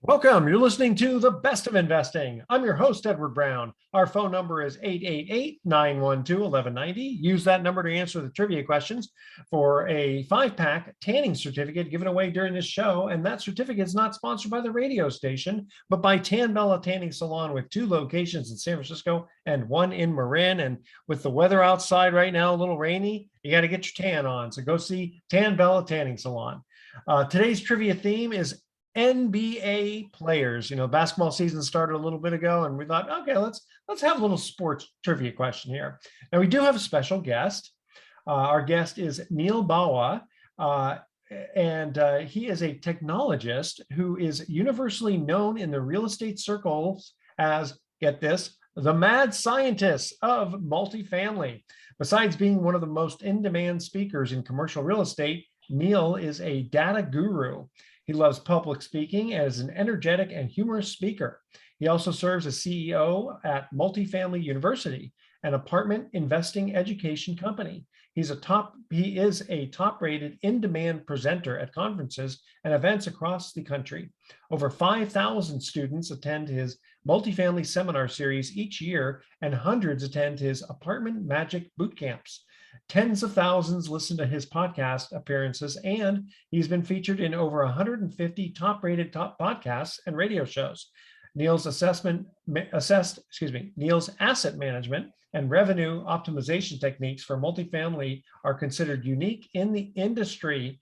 Welcome. You're listening to The Best of Investing. I'm your host, Edward Brown. Our phone number is 888-912-1190. Use that number to answer the trivia questions for a 5-pack tanning certificate given away during this show. And that certificate is not sponsored by the radio station, but by Tan Bella Tanning Salon with 2 locations in San Francisco and 1 in Marin. And with the weather outside right now, a little rainy, you got to get your tan on. So go see Tan Bella Tanning Salon. Today's trivia theme is NBA players. Basketball season started a little bit ago, and we thought, okay, let's have a little sports trivia question here. Now we do have a special guest. Our guest is Neal Bawa, and he is a technologist who is universally known in the real estate circles as, get this, the mad scientist of multifamily. Besides being one of the most in-demand speakers in commercial real estate, Neal is a data guru. He loves public speaking and is an energetic and humorous speaker. He also serves as CEO at Multifamily University, an apartment investing education company. He is a top-rated in-demand presenter at conferences and events across the country. Over 5,000 students attend his multifamily seminar series each year, and hundreds attend his apartment magic boot camps. Tens of thousands listen to his podcast appearances, and he's been featured in over 150 top-rated podcasts and radio shows. Neal's asset management and revenue optimization techniques for multifamily are considered unique in the industry.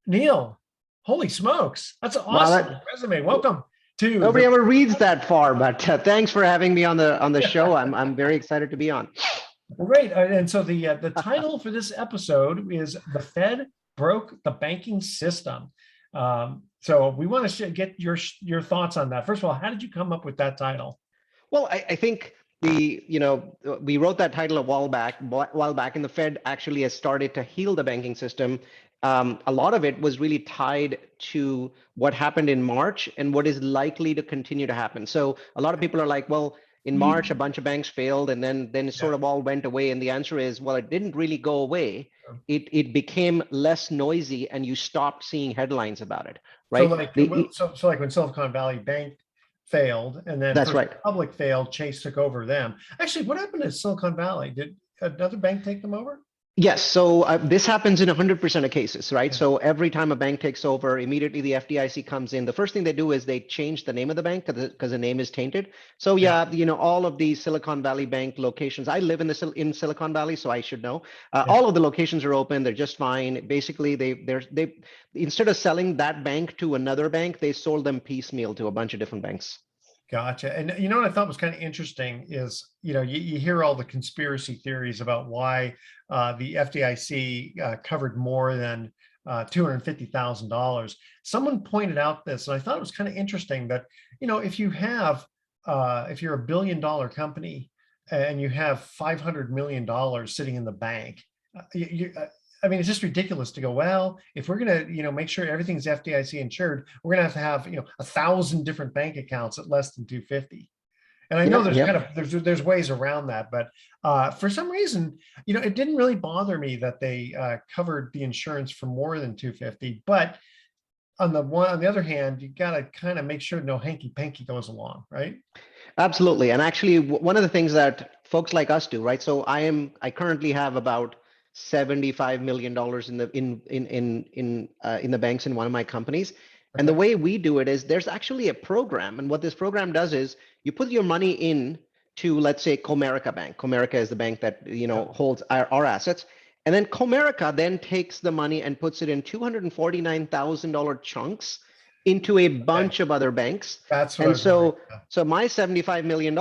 Neal, holy smokes, that's an awesome resume. Welcome to. Nobody ever reads that far, but thanks for having me on the show. I'm very excited to be on. Well, great. And so the title for this episode is "The Fed Broke the Banking System." So we want to get your thoughts on that. First of all, how did you come up with that title? Well, I think we wrote that title a while back, and the Fed actually has started to heal the banking system. A lot of it was really tied to what happened in March and what is likely to continue to happen. So a lot of people are like, well, in March, a bunch of banks failed, and then it sort of all went away. And the answer is, well, it didn't really go away. It became less noisy, and you stopped seeing headlines about it, right? So like when Silicon Valley Bank failed, and then that's right, Republic failed, Chase took over them. Actually, what happened to Silicon Valley? Did another bank take them over? Yes. So this happens in 100% of cases, right? Yeah. So every time a bank takes over, immediately the FDIC comes in. The first thing they do is they change the name of the bank because the name is tainted. So all of these Silicon Valley Bank locations, I live in Silicon Valley, so I should know. All of the locations are open. They're just fine. Basically, they instead of selling that bank to another bank, they sold them piecemeal to a bunch of different banks. Gotcha. And what I thought was kind of interesting is, you hear all the conspiracy theories about why the FDIC covered more than $250,000. Someone pointed out this, and I thought it was kind of interesting that, if you're a $1 billion company and you have $500 million sitting in the bank, it's just ridiculous to go, well, if we're going to, make sure everything's FDIC insured, we're going to have 1,000 different bank accounts at less than 250. And I know there's ways around that, but for some reason, it didn't really bother me that they covered the insurance for more than 250. But on the other hand, you got to kind of make sure no hanky panky goes along, right? Absolutely. And actually, one of the things that folks like us do, right? So I currently have about $75 million in the banks in one of my companies. And the way we do it is there's actually a program. And what this program does is you put your money in to, let's say, Comerica Bank. Comerica is the bank that, holds our assets. And then Comerica then takes the money and puts it in $249,000 chunks into a bunch of other banks. That's what. And so my $75 million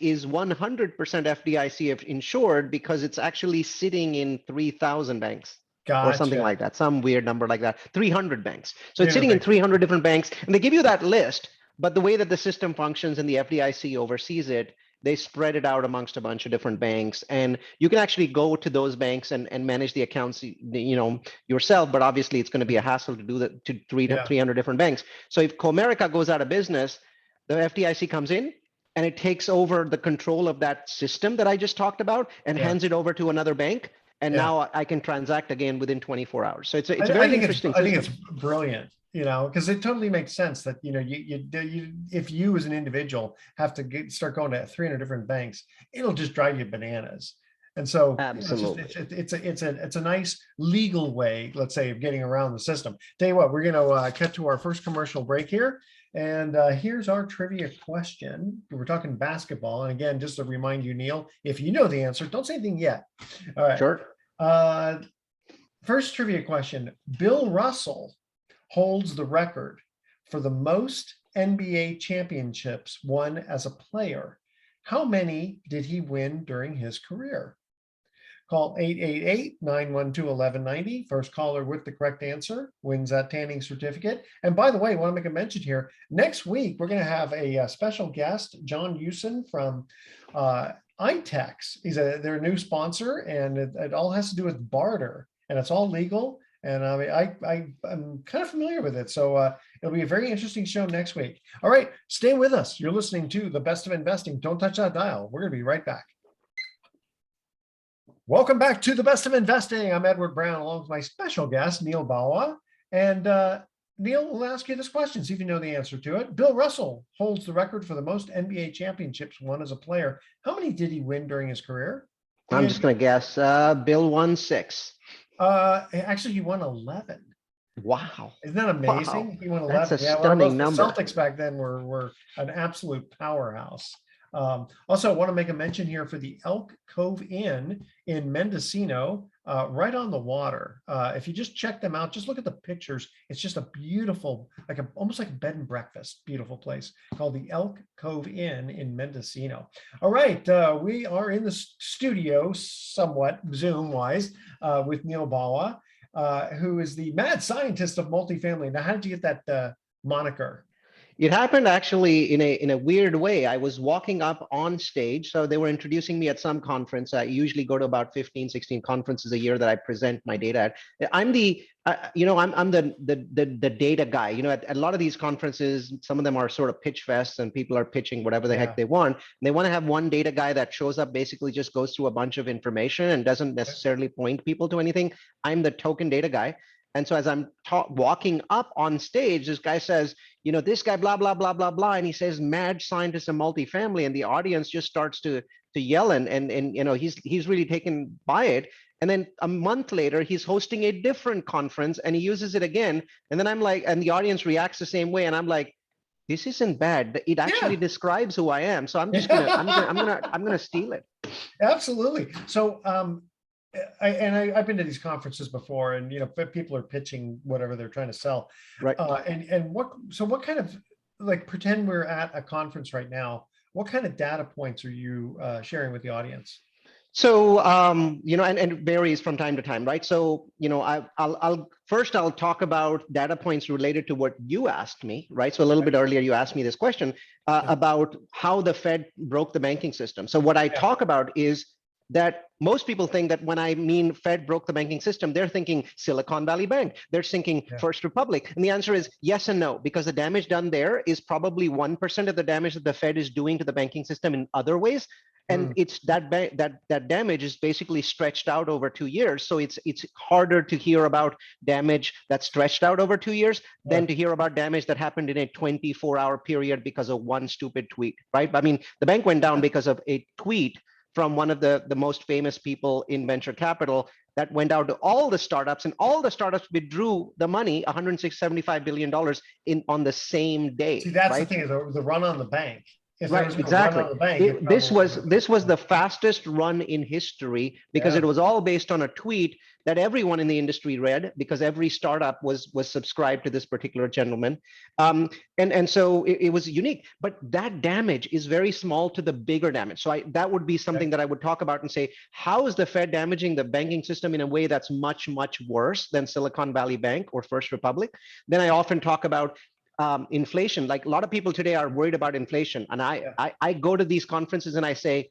is 100% FDIC insured because it's actually sitting in 3,000 banks. Gotcha. Or something like that, some weird number like that, 300 banks. So it's sitting in 300 different banks, and they give you that list, but the way that the system functions and the FDIC oversees it, they spread it out amongst a bunch of different banks, and you can actually go to those banks and manage the accounts, yourself. But obviously, it's going to be a hassle to do that to 300 different banks. So if Comerica goes out of business, the FDIC comes in and it takes over the control of that system that I just talked about and hands it over to another bank. And now I can transact again within 24 hours. So it's very interesting. I think it's brilliant. because it totally makes sense that, if you as an individual have to start going to 300 different banks, it'll just drive you bananas. And so Absolutely. it's a nice legal way, let's say, of getting around the system. Tell you what, we're going to cut to our first commercial break here. And here's our trivia question. We're talking basketball. And again, just to remind you, Neal, if you know the answer, don't say anything yet. All right. Sure. First trivia question. Bill Russell holds the record for the most NBA championships won as a player. How many did he win during his career? Call 888-912-1190. First caller with the correct answer wins that tanning certificate. And by the way, I want to make a mention here. Next week, we're going to have a special guest, John Hewson from iTex. They're a new sponsor, and it all has to do with barter, and it's all legal. And I mean, I'm kind of familiar with it. So it'll be a very interesting show next week. All right, stay with us. You're listening to The Best of Investing. Don't touch that dial. We're going to be right back. Welcome back to The Best of Investing. I'm Edward Brown, along with my special guest, Neal Bawa. And Neal, will ask you this question, see if you know the answer to it. Bill Russell holds the record for the most NBA championships won as a player. How many did he win during his career? I'm just going to guess. Bill won 6. Actually, he won 11. Wow. Isn't that amazing? Wow. He won 11. That's a stunning number. The Celtics back then were an absolute powerhouse. Also, I want to make a mention here for the Elk Cove Inn in Mendocino, right on the water. If you just check them out, just look at the pictures. It's just a beautiful, almost like a bed and breakfast, beautiful place called the Elk Cove Inn in Mendocino. All right, we are in the studio, somewhat Zoom-wise, with Neal Bawa, who is the mad scientist of multifamily. Now, how did you get that moniker? It happened actually in a weird way. I was walking up on stage. So they were introducing me at some conference. I usually go to about 15, 16 conferences a year that I present my data at. I'm the, I'm the data guy. At a lot of these conferences, some of them are sort of pitch fests and people are pitching whatever the heck they want. And they want to have one data guy that shows up, basically just goes through a bunch of information and doesn't necessarily point people to anything. I'm the token data guy. And so as I'm walking up on stage, this guy says, this guy, blah, blah, blah, blah, blah. And he says, mad scientist of multifamily. And the audience just starts to yell and he's really taken by it. And then a month later, he's hosting a different conference and he uses it again. And then I'm like, and the audience reacts the same way. And I'm like, this isn't bad. It actually describes who I am. So I'm just I'm gonna steal it. Absolutely. So I've been to these conferences before, and people are pitching whatever they're trying to sell, right? What kind of, pretend we're at a conference right now. What kind of data points are you sharing with the audience? So and it varies from time to time, right? So I'll talk about data points related to what you asked me, right? So a little bit earlier, you asked me this question about how the Fed broke the banking system. So what I talk about is that most people think that when I mean Fed broke the banking system, they're thinking Silicon Valley Bank, they're thinking First Republic. And the answer is yes and no, because the damage done there is probably 1% of the damage that the Fed is doing to the banking system in other ways. And it's that damage is basically stretched out over 2 years. So it's harder to hear about damage that's stretched out over 2 years than to hear about damage that happened in a 24-hour period because of one stupid tweet, right? I mean, the bank went down because of a tweet from one of the most famous people in venture capital that went out to all the startups, and all the startups withdrew the money, $175 billion on the same day. See, that's the thing, is the run on the bank. Right, exactly. This was the fastest run in history because it was all based on a tweet that everyone in the industry read, because every startup was subscribed to this particular gentleman, and so it was unique. But that damage is very small to the bigger damage. So that would be something that I would talk about and say, how is the Fed damaging the banking system in a way that's much, much worse than Silicon Valley Bank or First Republic? Then I often talk about inflation. Like a lot of people today are worried about inflation. And I go to these conferences and I say,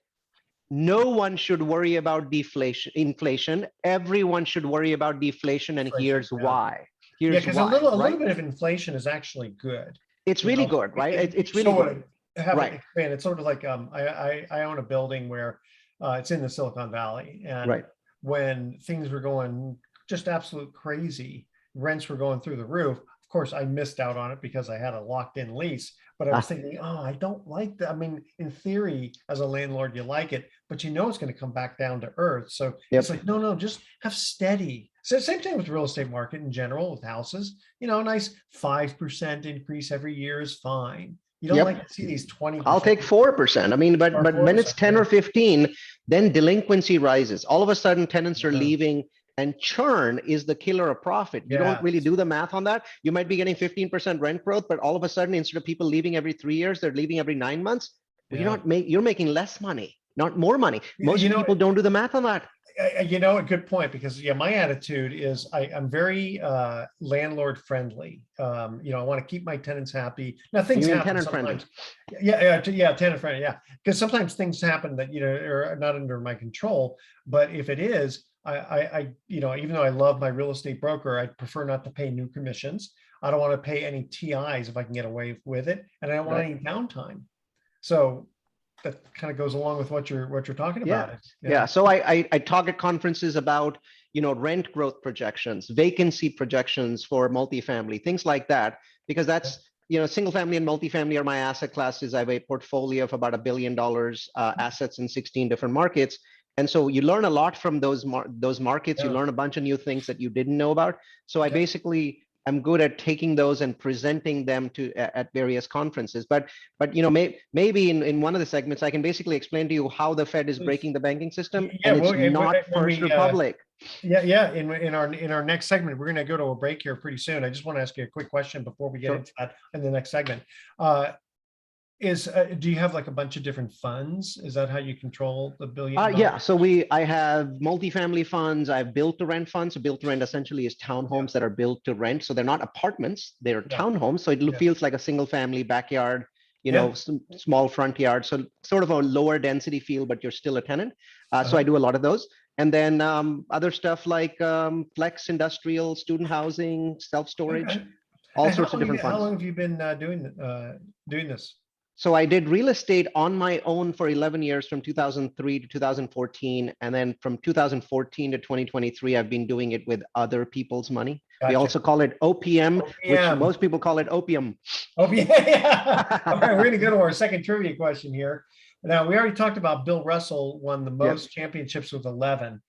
no one should worry about inflation. Everyone should worry about deflation. And here's why. Because a little bit of inflation is actually good. It's really good, right? It's really good. It's sort of like I own a building where it's in the Silicon Valley. And when things were going just absolute crazy, rents were going through the roof. Of course, I missed out on it because I had a locked in lease, but I was thinking, oh, I don't like that. I mean, in theory, as a landlord, you like it, but you know it's going to come back down to earth. So it's like, no, just have steady. So same thing with real estate market in general with houses, you know, a nice 5% increase every year is fine. You don't like to see these 20%. I'll take 4%. I mean, but when it's 10 or 15, then delinquency rises. All of a sudden, tenants are leaving, and churn is the killer of profit. You don't really do the math on that. You might be getting 15% rent growth, but all of a sudden, instead of people leaving every 3 years, they're leaving every 9 months. Well, you're making less money, not more money. Most people don't do the math on that. You know, a good point, because my attitude is I'm very landlord friendly. You know, I want to keep my tenants happy. Now things happen sometimes. Tenant friendly. Yeah, because sometimes things happen that are not under my control. But if it is, I even though I love my real estate broker, I prefer not to pay new commissions. I don't want to pay any TIs if I can get away with it, and I don't want any downtime. So that kind of goes along with what you're talking about. So I talk at conferences about rent growth projections, vacancy projections for multifamily, things like that, because that's single family and multifamily are my asset classes. I have a portfolio of about $1 billion assets in 16 different markets, and so you learn a lot from those markets. You learn a bunch of new things that you didn't know about. So I basically I'm good at taking those and presenting them at various conferences. But maybe in one of the segments, I can basically explain to you how the Fed is breaking the banking system, and it's not First Republic. In our next segment, we're going to go to a break here pretty soon. I just want to ask you a quick question before we get into that in the next segment. Do you have like a bunch of different funds? Is that how you control the $1 billion? Yeah. So I have multifamily funds. I have built to rent funds. So built to rent essentially is townhomes that are built to rent. So they're not apartments, they're townhomes. So it feels like a single family backyard, small front yard. So sort of a lower density feel, but you're still a tenant. So I do a lot of those. And then other stuff like flex industrial, student housing, self-storage, all sorts of different funds. How long have you been doing this? So I did real estate on my own for 11 years, from 2003 to 2014. And then from 2014 to 2023, I've been doing it with other people's money. We also call it OPM, which most people call it opium. Opium. Yeah. All right, we're going to go to our second trivia question here. Now, we already talked about Bill Russell won the most championships with 11.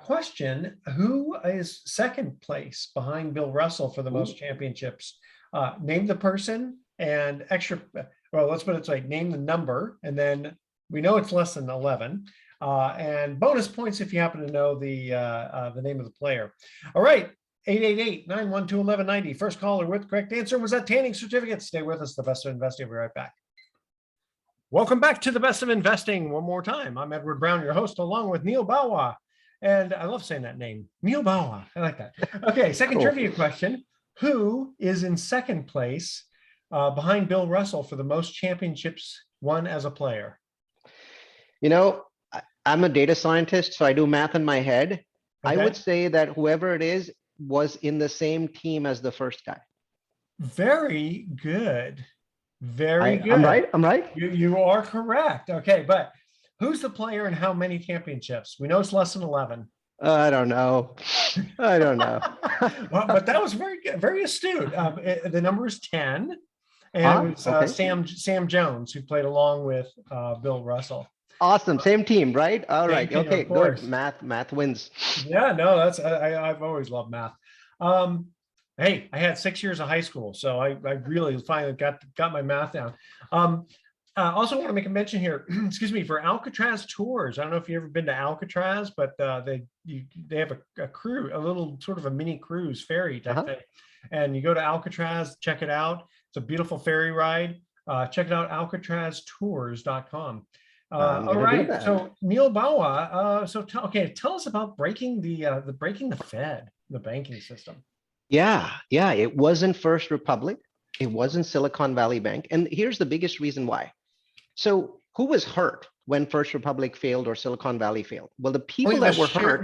Question, who is second place behind Bill Russell for the most championships? Name the person and let's put it this way, name the number, and then we know it's less than 11. And bonus points if you happen to know the name of the player. All right, 888-912-1190. First caller with correct answer was that Tanning Certificate. Stay with us, the Best of Investing. We'll be right back. Welcome back to the Best of Investing one more time. I'm Edward Brown, your host, along with Neal Bawa. And I love saying that name, Neal Bawa. I like that. Okay, second trivia question. Who is in second place behind Bill Russell for the most championships won as a player? I'm a data scientist, so I do math in my head. I would say that whoever it is was in the same team as the first guy. Very good. Very good. I'm right. You are correct. Okay, but who's the player and how many championships? We know it's less than 11. I don't know. Well, but that was very good, very astute. The number is 10. And it was Sam Jones, who played along with Bill Russell. Awesome. Same team, right? All right. Okay, good. Math wins. Yeah, no, I've always loved math. Hey, I had 6 years of high school, so I really finally got my math down. Also want to make a mention here, excuse me, for Alcatraz tours. I don't know if you've ever been to Alcatraz, but they have a cruise, a little sort of a mini cruise ferry type thing. And you go to Alcatraz, check it out. It's a beautiful ferry ride. Check it out, alcatraztours.com. All right, so Neal Bawa, tell us about breaking the Fed, the banking system. Yeah, it wasn't First Republic. It wasn't Silicon Valley Bank. And here's the biggest reason why. So who was hurt when First Republic failed or Silicon Valley failed? Well, the people that were hurt,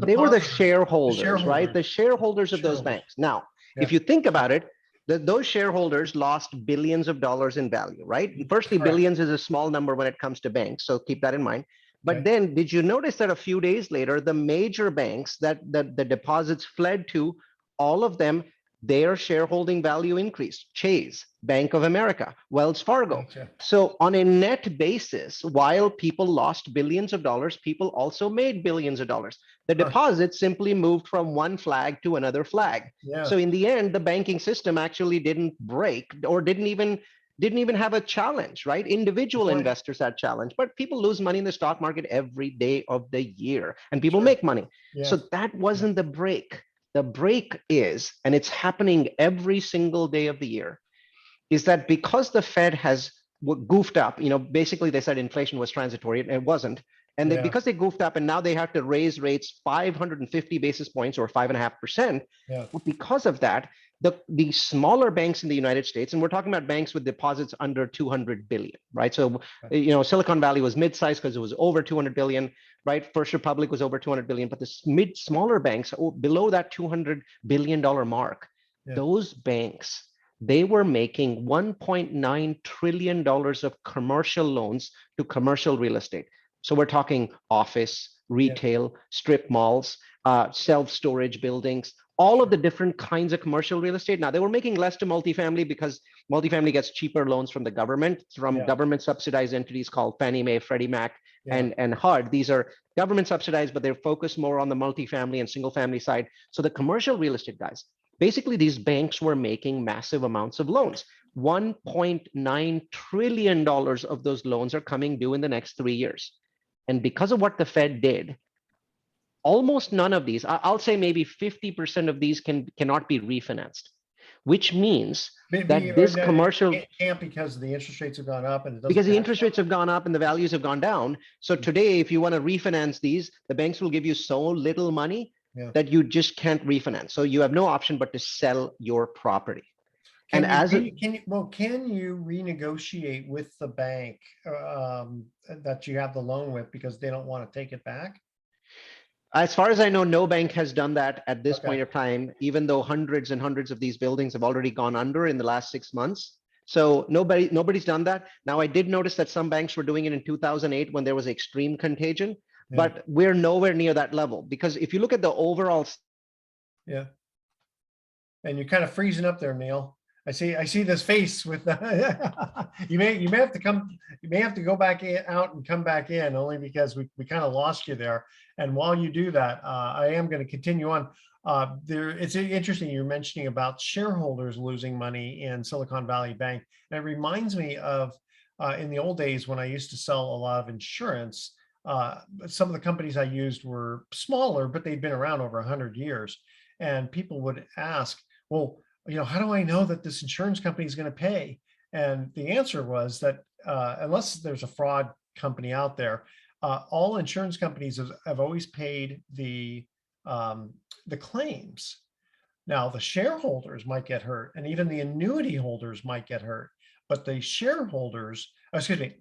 they were the shareholders, right? The shareholders of those banks. Now, if you think about it, those shareholders lost billions of dollars in value, right? Firstly, billions is a small number when it comes to banks, so keep that in mind. But then did you notice that a few days later, the major banks that the deposits fled to, all of them their shareholding value increased. Chase, Bank of America, Wells Fargo. Gotcha. So on a net basis, while people lost billions of dollars, people also made billions of dollars. The deposits simply moved from one flag to another flag. Yeah. So in the end, the banking system actually didn't break or didn't even have a challenge, right? Individual investors had challenge, but people lose money in the stock market every day of the year, and people make money. Yeah. So that wasn't the break. The break is, and it's happening every single day of the year, is that because the Fed has goofed up, basically they said inflation was transitory, and it wasn't. And because they goofed up and now they have to raise rates 550 basis points or 5.5%. Yeah. Because of that, the smaller banks in the United States, and we're talking about banks with deposits under 200 billion, right? So, Silicon Valley was mid-sized because it was over 200 billion, right? First Republic was over 200 billion, but the smaller banks below that $200 billion mark, those banks, they were making $1.9 trillion of commercial loans to commercial real estate. So we're talking office, retail, strip malls, self-storage buildings, all of the different kinds of commercial real estate. Now, they were making less to multifamily because multifamily gets cheaper loans from the government, from government subsidized entities called Fannie Mae, Freddie Mac, and HUD. These are government subsidized, but they're focused more on the multifamily and single family side. So the commercial real estate guys, basically these banks were making massive amounts of loans. $1.9 trillion of those loans are coming due in the next 3 years. And because of what the Fed did, almost none of these, I'll say maybe 50% of these cannot be refinanced, which means that this commercial can't, because the interest rates have gone up, and because the interest rates have gone up and the values have gone down. So today, if you want to refinance these, the banks will give you so little money that you just can't refinance. So you have no option but to sell your property. Can you renegotiate with the bank that you have the loan with because they don't want to take it back? As far as I know, no bank has done that at this point of time, even though hundreds and hundreds of these buildings have already gone under in the last 6 months. So nobody's done that. Now, I did notice that some banks were doing it in 2008 when there was extreme contagion, but we're nowhere near that level, because if you look at the overall. Yeah. And you're kind of freezing up there, Neal. I see this face with you may have to go back out and come back in, only because we kind of lost you there. And while you do that, I am going to continue on. It's interesting you're mentioning about shareholders losing money in Silicon Valley Bank. And it reminds me of in the old days when I used to sell a lot of insurance. Some of the companies I used were smaller, but they'd been around over 100 years. And people would ask, well, how do I know that this insurance company is going to pay? And the answer was that unless there's a fraud company out there, all insurance companies have always paid the claims. Now, the shareholders might get hurt, and even the annuity holders might get hurt, but the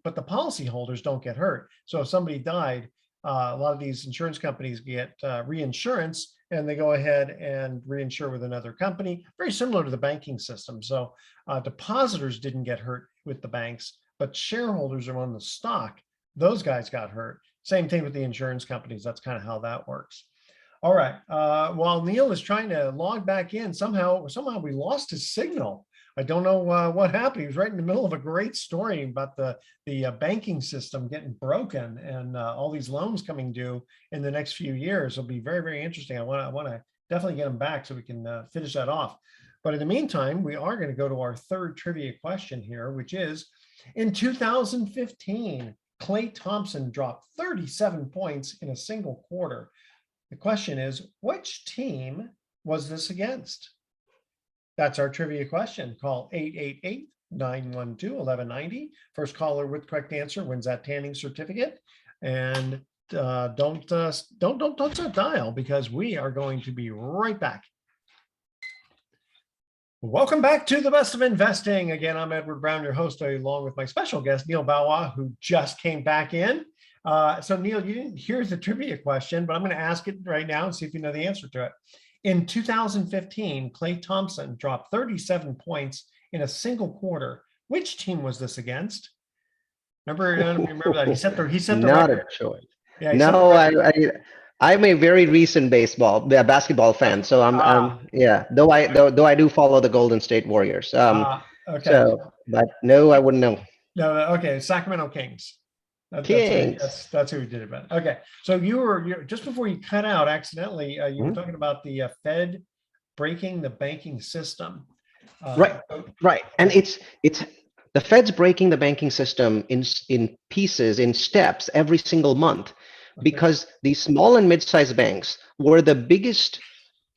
but the policyholders don't get hurt. So if somebody died, a lot of these insurance companies get reinsurance, and they go ahead and reinsure with another company, very similar to the banking system. So depositors didn't get hurt with the banks, but shareholders are on the stock. Those guys got hurt. Same thing with the insurance companies. That's kind of how that works. All right. While Neal is trying to log back in, somehow we lost his signal. I don't know what happened. He was right in the middle of a great story about the banking system getting broken and all these loans coming due in the next few years. It'll be very, very interesting. I want to definitely get him back so we can finish that off. But in the meantime, we are going to go to our third trivia question here, which is, in 2015, Klay Thompson dropped 37 points in a single quarter. The question is, which team was this against? That's our trivia question. Call 888-912-1190. First caller with correct answer wins that tanning certificate. And don't dial, because we are going to be right back. Welcome back to the Best of Investing. Again, I'm Edward Brown, your host, along with my special guest, Neal Bawa, who just came back in. So Neal, you didn't hear the trivia question, but I'm going to ask it right now and see if you know the answer to it. In 2015, Klay Thompson dropped 37 points in a single quarter. Which team was this against? Remember that he set the not record. A choice. Yeah, no, I'm a very recent basketball fan. So yeah. Though I do follow the Golden State Warriors. Okay. So, but no, I wouldn't know. No, okay. Sacramento Kings. Kings. That's who we did it about. Okay, so you just before you cut out accidentally, you were talking about the Fed breaking the banking system. Right. And it's the Fed's breaking the banking system in pieces, in steps every single month, because these small and mid-sized banks were the biggest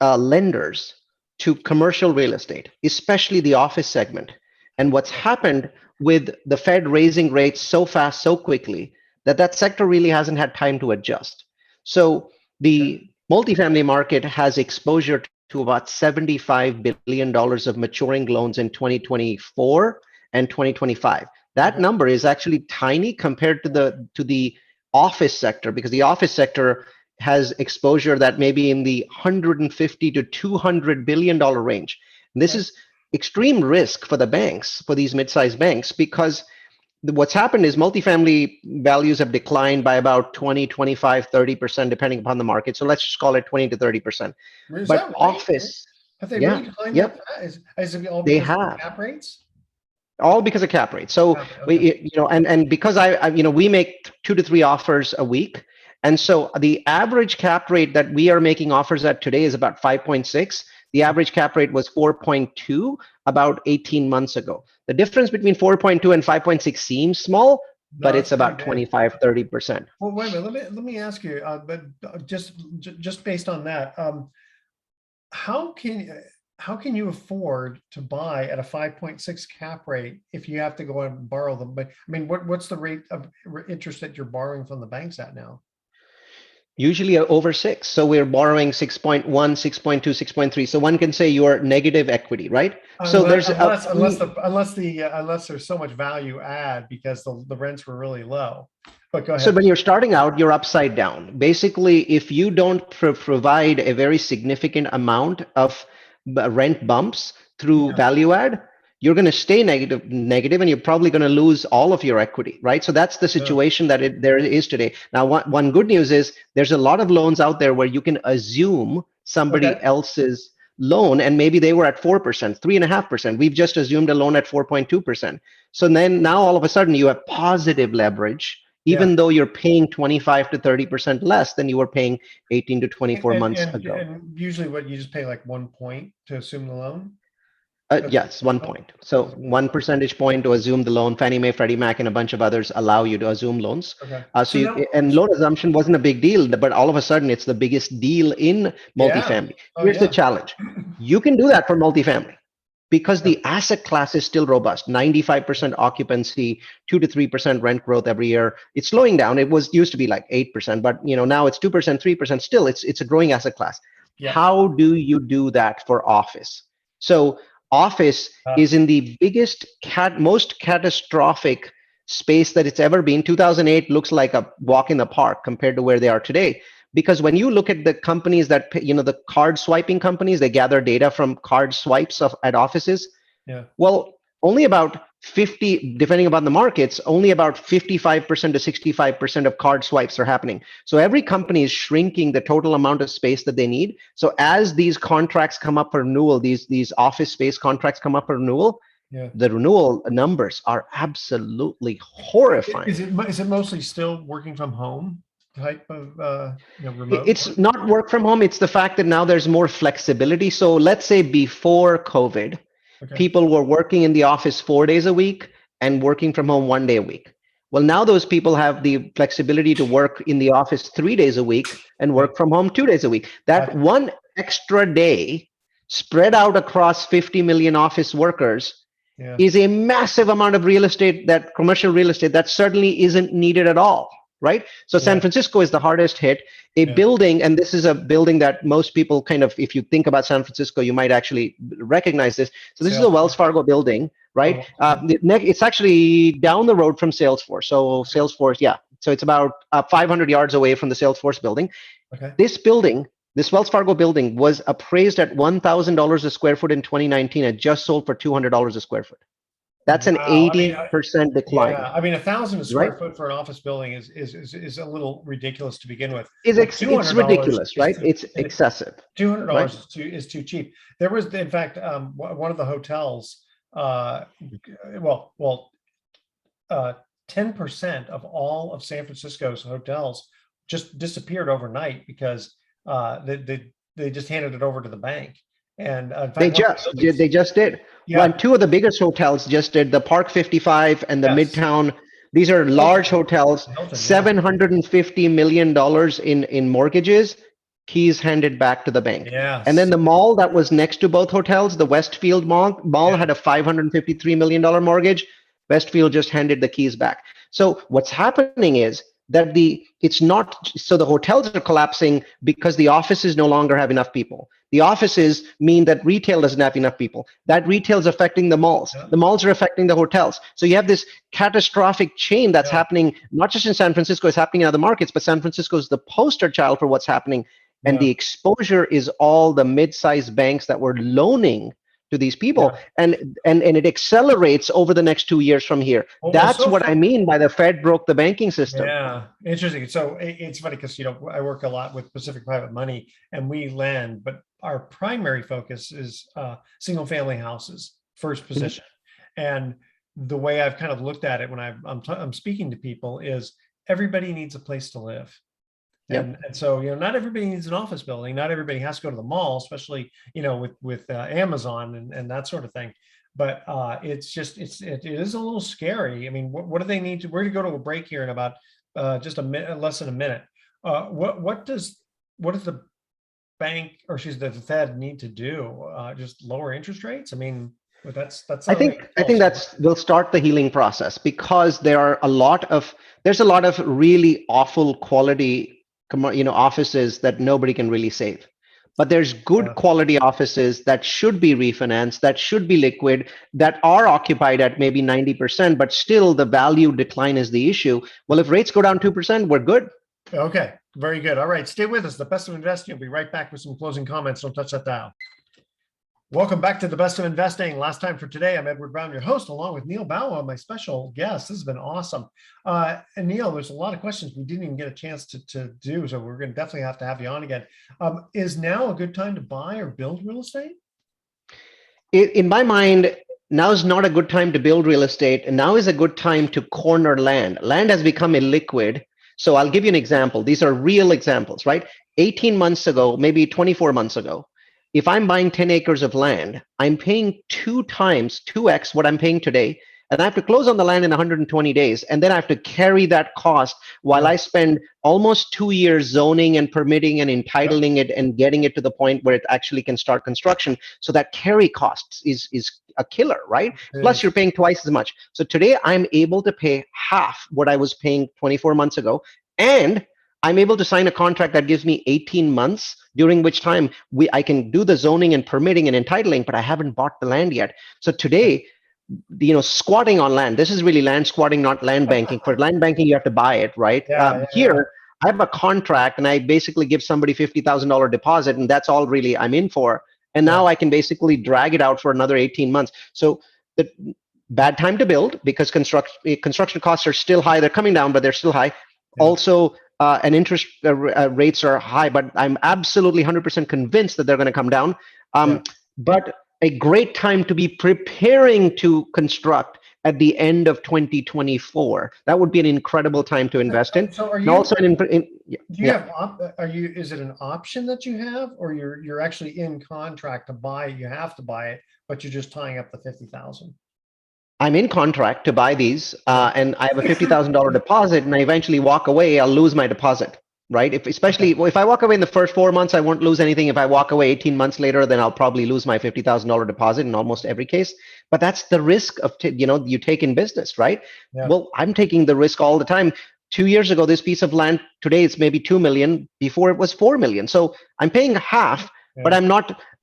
lenders to commercial real estate, especially the office segment. And what's happened with the Fed raising rates so fast, so quickly, that sector really hasn't had time to adjust. So the multifamily market has exposure to about $75 billion of maturing loans in 2024 and 2025. That number is actually tiny compared to the office sector, because the office sector has exposure that may be in the 150 to $200 billion range. And this is extreme risk for the banks, for these mid-sized banks, because what's happened is multifamily values have declined by about 20, 25, 30%, depending upon the market. So let's just call it 20 to 30%. But office, have they really declined that fast? Is it all because of cap rates? All because of cap rates. So we, and because we make 2 to 3 offers a week. And so the average cap rate that we are making offers at today is about 5.6. The average cap rate was 4.2 about 18 months ago. The difference between 4.2 and 5.6 seems small, but it's about 25, 30%. Well, wait a minute. Let me ask you, but just based on that, how can you afford to buy at a 5.6 cap rate if you have to go and borrow them? But I mean, what's the rate of interest that you're borrowing from the banks at now? Usually over 6. So we're borrowing 6.1, 6.2, 6.3. So one can say you're negative equity, right? So there's unless there's so much value add because the rents were really low. But go ahead. So when you're starting out, you're upside down. Basically, if you don't provide a very significant amount of rent bumps through value add, you're going to stay negative, and you're probably going to lose all of your equity, right? So that's the situation that there is today. Now, one good news is there's a lot of loans out there where you can assume somebody else's loan, and maybe they were at 4%, 3.5%. We've just assumed a loan at 4.2%. So then now all of a sudden you have positive leverage, even though you're paying 25 to 30% less than you were paying 18 to 24 months ago. And usually what you just pay like 1 point to assume the loan? Yes, 1 point. So 1 percentage point to assume the loan. Fannie Mae, Freddie Mac, and a bunch of others allow you to assume loans. And loan assumption wasn't a big deal, but all of a sudden it's the biggest deal in multifamily. Here's the challenge. You can do that for multifamily because the asset class is still robust. 95% occupancy, 2 to 3% rent growth every year. It's slowing down. It used to be like 8%, but now it's 2%, 3%. Still, it's a growing asset class. How do you do that for office? So office is in the biggest, most catastrophic space that it's ever been. 2008 looks like a walk in the park compared to where they are today. Because when you look at the companies that, the card swiping companies, they gather data from card swipes at offices. Well, only about 50, depending upon the markets, only about 55% to 65% of card swipes are happening. So every company is shrinking the total amount of space that they need. So as these contracts come up for renewal, these office space contracts come up for renewal, the renewal numbers are absolutely horrifying. Is it mostly still working from home type of remote? It's not work from home. It's the fact that now there's more flexibility. So let's say before COVID, people were working in the office 4 days a week and working from home 1 day a week. Well, now those people have the flexibility to work in the office 3 days a week and work from home 2 days a week. That one extra day spread out across 50 million office workers is a massive amount of real estate, that commercial real estate that certainly isn't needed at all. Right? So San Francisco is the hardest hit. A building, and this is a building that most people kind of, if you think about San Francisco, you might actually recognize this. So this is a Wells Fargo building, right? It's actually down the road from Salesforce. So Salesforce, so it's about 500 yards away from the Salesforce building. This building, this Wells Fargo building, was appraised at $1,000 a square foot in 2019 and just sold for $200 a square foot. That's an Wow. I mean, 80% decline, yeah. I mean, 1,000 right? square foot for an office building is a little ridiculous to begin with. It's But it's $200 ridiculous, is right? It's excessive, right? $200 is too cheap. There was, in fact, one of the hotels. Well, 10% of all of San Francisco's hotels just disappeared overnight because they just handed it over to the bank. And in They fact, one of the just did. buildings, They just did. Well, yeah, and two of the biggest hotels just did, the Park 55 and the yes, Midtown. These are large Hilton, hotels, Hilton, yeah, $750 million in mortgages, keys handed back to the bank. And then yes, the mall that was next to both hotels, the Westfield Mall yeah, had a $553 million mortgage. Westfield just handed the keys back. So what's happening is that it's not, so the hotels are collapsing because the offices no longer have enough people. The offices mean that retail doesn't have enough people. That retail is affecting the malls. yeah, The malls are affecting the hotels. So you have this catastrophic chain that's yeah, happening, not just in San Francisco, it's happening in other markets, but San Francisco is the poster child for what's happening. And yeah, the exposure is all the mid-sized banks that were loaning to these people, yeah. and it accelerates over the next 2 years from here. Well, That's so what I far, mean by the Fed broke the banking system. yeah, interesting. So it's funny because I work a lot with Pacific Private Money, and we lend, but our primary focus is single family houses, first Mhm. position. And the way I've kind of looked at it when I'm speaking to people is everybody needs a place to live. Yep. And so, not everybody needs an office building. Not everybody has to go to the mall, especially, with Amazon and that sort of thing. But it is a little scary. I mean, what do they need to? We're going to go to a break here in about just a minute, less than a minute. What does the bank, or the Fed need to do? Just lower interest rates? I mean, but that's I not think really I think false. that's will start the healing process, because there's a lot of really awful quality offices that nobody can really save. But there's good Yeah. quality offices that should be refinanced, that should be liquid, that are occupied at maybe 90%, but still the value decline is the issue. Well, if rates go down 2%, we're good. Okay, very good. All right, stay with us. The Best of Investing. We'll be right back with some closing comments. Don't touch that dial. Welcome back to the Best of Investing. Last time for today, I'm Edward Brown, your host, along with Neal Bawa, my special guest. This has been awesome. And Neal, there's a lot of questions we didn't even get a chance to do, so we're going to definitely have to have you on again. Is now a good time to buy or build real estate? In my mind, now is not a good time to build real estate, and now is a good time to corner land. Land has become illiquid. So I'll give you an example. These are real examples, right? 18 months ago, maybe 24 months ago, if I'm buying 10 acres of land, I'm paying 2x what I'm paying today. And I have to close on the land in 120 days. And then I have to carry that cost while I spend almost 2 years zoning and permitting and entitling it and getting it to the point where it actually can start construction. So that carry costs is a killer, right? Plus you're paying twice as much. So today I'm able to pay half what I was paying 24 months ago. And I'm able to sign a contract that gives me 18 months, during which time I can do the zoning and permitting and entitling, but I haven't bought the land yet. So today, squatting on land, this is really land squatting, not land banking. For land banking, you have to buy it, right? Here, I have a contract and I basically give somebody $50,000 deposit, and that's all really I'm in for. And now I can basically drag it out for another 18 months. So the bad time to build, because construction costs are still high. They're coming down, but they're still high. Also, and interest rates are high, but I'm absolutely 100% convinced that they're going to come down. But a great time to be preparing to construct at the end of 2024. That would be an incredible time to invest in. So are And you? also, Do you have? Are you? Is it an option that you have, or you're actually in contract to buy it? You have to buy it, but you're just tying up the 50,000. I'm in contract to buy these, and I have a $50,000 deposit, and I eventually walk away, I'll lose my deposit, right? Especially if I walk away in the first 4 months, I won't lose anything. If I walk away 18 months later, then I'll probably lose my $50,000 deposit in almost every case. But that's the risk of you take in business, right? Well, I'm taking the risk all the time. 2 years ago, this piece of land, today it's maybe 2 million. Before it was 4 million. So I'm paying half, but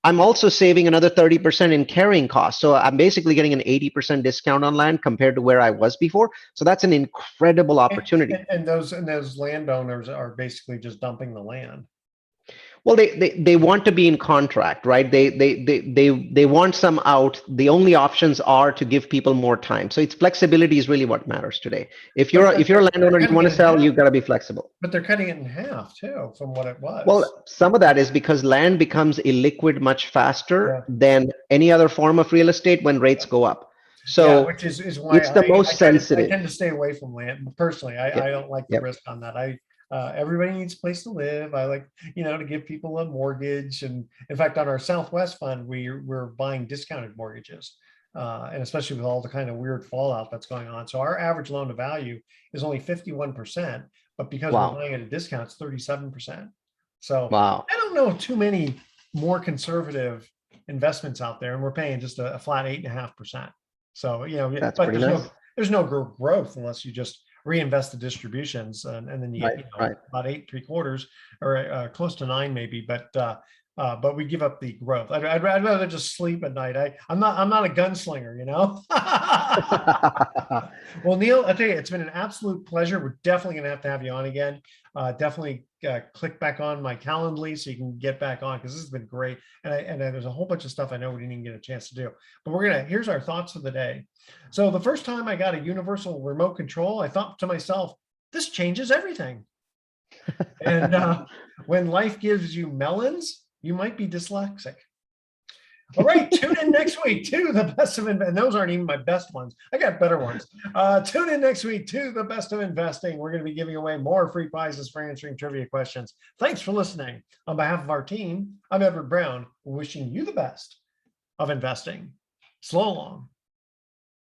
I'm also saving another 30% in carrying costs. So I'm basically getting an 80% discount on land compared to where I was before. So that's an incredible opportunity. And those landowners are basically just dumping the land. Well, they want to be in contract, right? They want some out. The only options are to give people more time. So it's flexibility is really what matters today. If you're a landowner, you want to sell, you've got to be flexible. But they're cutting it in half too from what it was. Well, some of that is because land becomes illiquid much faster than any other form of real estate when rates go up. So which is why it's the most sensitive. I tend to stay away from land personally. I don't like the risk on that. Everybody needs a place to live. I like, to give people a mortgage. And in fact, on our Southwest fund, we're buying discounted mortgages. And especially with all the kind of weird fallout that's going on. So our average loan to value is only 51%, but because we're buying at a discount, it's 37%. So I don't know too many more conservative investments out there, and we're paying just a flat 8.5%. So, That's but pretty nice. there's no growth unless you just reinvest the distributions, and then you get about 8.75 or close to 9 maybe. But we give up the growth. I'd rather just sleep at night. I'm not a gunslinger, Well, Neal, I tell you, it's been an absolute pleasure. We're definitely going to have you on again. Definitely click back on my Calendly so you can get back on, because this has been great. And there's a whole bunch of stuff I know we didn't even get a chance to do. But here's our thoughts of the day. So the first time I got a universal remote control, I thought to myself, this changes everything. And when life gives you melons, you might be dyslexic. All right, tune in next week to the best of investing. And those aren't even my best ones. I got better ones. Tune in next week to the best of investing. We're going to be giving away more free prizes for answering trivia questions. Thanks for listening. On behalf of our team, I'm Edward Brown, wishing you the best of investing. So long.